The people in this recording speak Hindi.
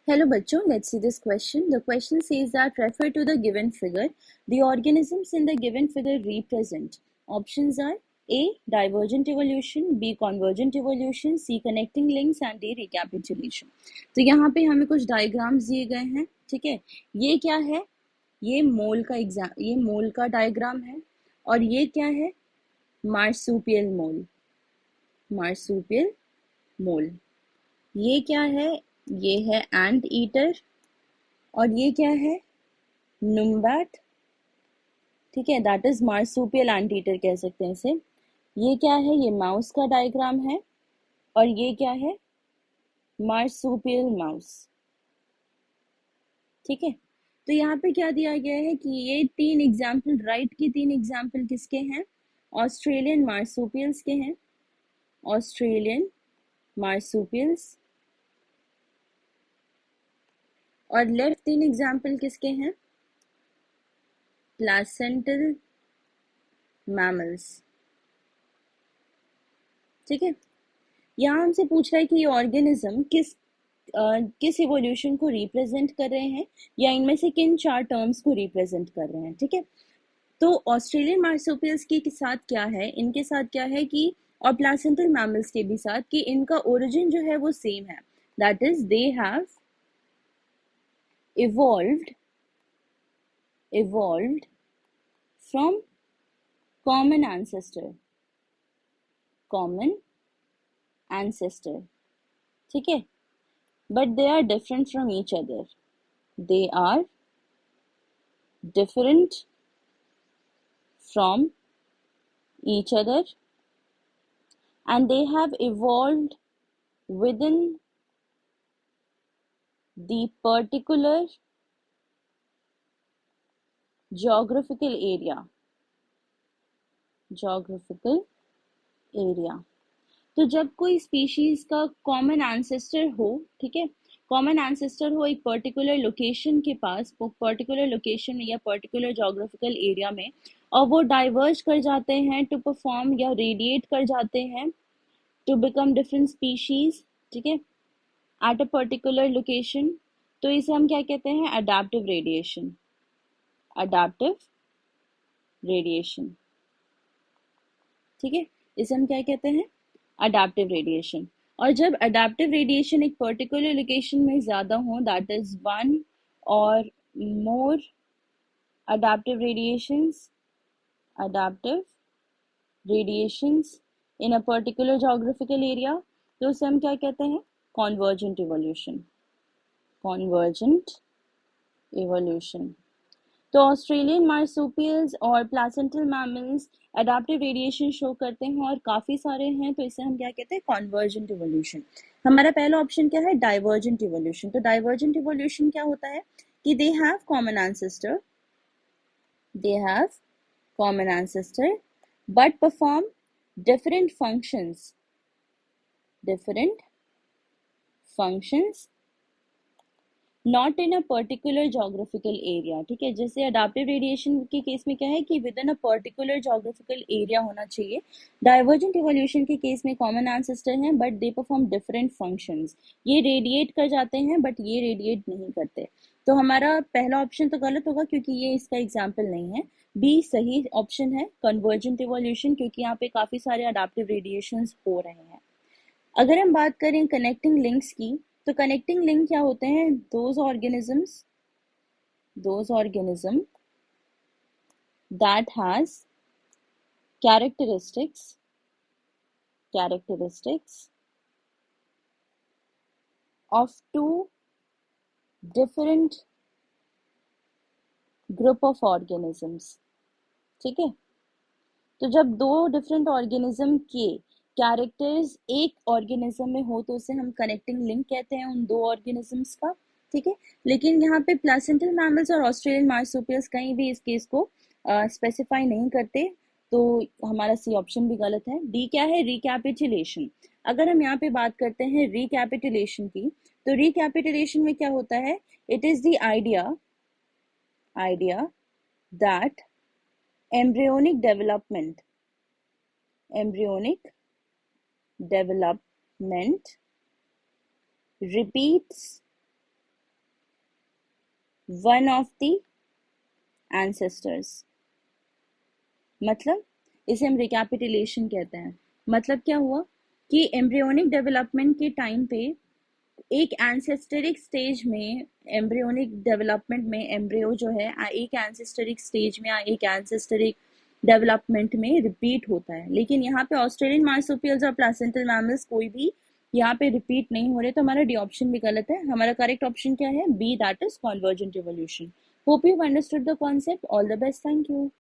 Hello बच्चों, let's see this question. The question says that refer to the given figure. The organisms in the given figure represent. Options are A. Divergent evolution, B. Convergent evolution, C. Connecting links and D. Recapitulation. तो यहाँ पे हमें कुछ डायग्राम्स दिए गए हैं, ठीक है। ये क्या है? ये मोल का डायग्राम है और ये क्या है? Marsupial mole. ये क्या है? ये है एंट ईटर और ये क्या है? नुम्बैट, ठीक है। That is marsupial ant eater कह सकते हैं इसे। ये क्या है? ये माउस का डायग्राम है और ये क्या है? मार्सुपियल माउस, ठीक है। तो यहाँ पे क्या दिया गया है कि ये तीन एग्जाम्पल, राइट की तीन एग्जाम्पल किसके हैं? ऑस्ट्रेलियन मार्सुपियल्स के हैं। Australian marsupials. और लेफ्ट तीन एग्जाम्पल किसके हैं? प्लासेंटल मैमल्स, ठीक है। यहाँ हमसे पूछ रहा है कि ये ऑर्गेनिज्म किस इवोल्यूशन को रिप्रेजेंट कर रहे हैं या इनमें से किन चार टर्म्स को रिप्रेजेंट कर रहे हैं, ठीक है। तो ऑस्ट्रेलियन मार्सुपियल्स के साथ क्या है, इनके साथ क्या है कि, और प्लासेंटल मैमल्स के भी साथ, कि इनका ओरिजिन जो है वो सेम है। That is they have evolved from common ancestor, ठीक है। But they are different from each other. They are different from each other and they have evolved within the particular geographical area. तो जब कोई स्पीशीज का कॉमन एंसेस्टर हो, ठीक है, कॉमन एंसेस्टर हो एक पर्टिकुलर लोकेशन के पास, पर्टिकुलर लोकेशन या पर्टिकुलर जोग्राफिकल एरिया में, और वो डाइवर्ज कर जाते हैं टू परफॉर्म या रेडिएट कर जाते हैं टू बिकम डिफरेंट स्पीशीज, ठीक है, एट अ पर्टिकुलर लोकेशन, तो इसे हम क्या कहते हैं? अडैप्टिव रेडिएशन, ठीक है। इसे हम क्या कहते हैं? Adaptive radiation. और जब अडैप्टिव रेडिएशन एक पर्टिकुलर लोकेशन में ज्यादा हो, दैट इज वन और मोर adaptive radiations in a particular geographical area, तो उसे हम क्या कहते हैं? Convergent evolution. तो ऑस्ट्रेलियन मार्सुपियल्स और placental mammals adaptive radiation show करते हैं और काफी सारे हैं, तो इसे हम क्या कहते हैं? Convergent evolution. हमारा पहला ऑप्शन क्या है? Divergent evolution. तो डाइवर्जेंट इवोल्यूशन क्या होता है कि they have common ancestor but perform different functions not in a particular geographical area, ठीक है। जैसे अडाप्टिव रेडिएशन के केस में क्या है कि with in a particular geographical area होना चाहिए। डाइवर्जेंट इवोल्यूशन के केस में कॉमन एंसेस्टर हैं but they perform different functions. ये रेडिएट कर जाते हैं बट ये रेडिएट नहीं करते। तो हमारा पहला ऑप्शन तो गलत होगा क्योंकि ये इसका एग्जाम्पल नहीं है। बी सही ऑप्शन है, कन्वर्जेंट इवोल्यूशन, क्योंकि यहाँ पे काफी सारे अडाप्टिव रेडिएशन हो रहे हैं। अगर हम बात करें कनेक्टिंग लिंक्स की, तो कनेक्टिंग लिंक क्या होते हैं? Those organism that has characteristics of two different group of organisms, ठीक है। तो जब दो डिफरेंट ऑर्गेनिज्म के कैरेक्टर्स एक ऑर्गेनिज्म में हो तो उसे हम कनेक्टिंग लिंक कहते हैं उन दो ऑर्गेनिजम्स का, ठीक है। लेकिन यहाँ पे प्लासेंटल मैमल्स और ऑस्ट्रेलियन मार्सुपियल्स कहीं भी इस केस को स्पेसिफाई नहीं करते, तो हमारा सी ऑप्शन भी गलत है। डी क्या है? रिकैपिटुलेशन। अगर हम यहाँ पे बात करते हैं रिकैपिटुलेशन की, तो रिकैपिटुलेशन में क्या होता है? It is the idea that embryonic development repeats one of the ancestors. मतलब इसे हम रिकैपिटुलेशन कहते हैं। मतलब क्या हुआ कि एम्ब्रियोनिक डेवलपमेंट के टाइम पे एक एंसेस्टरिक स्टेज में, एम्ब्रियोनिक डेवलपमेंट में एम्ब्रियो जो है एक एंसेस्टरिक स्टेज में, एक एंसेस्टरिक डेवलपमेंट में रिपीट होता है। लेकिन यहाँ पे ऑस्ट्रेलियन मार्सुपियल्स और प्लासेंटल मैमल्स कोई भी यहाँ पे रिपीट नहीं हो रहे, तो हमारा डी ऑप्शन भी गलत है। हमारा करेक्ट ऑप्शन क्या है? B, that is convergent evolution. Hope you understood the concept. All the best, thank you.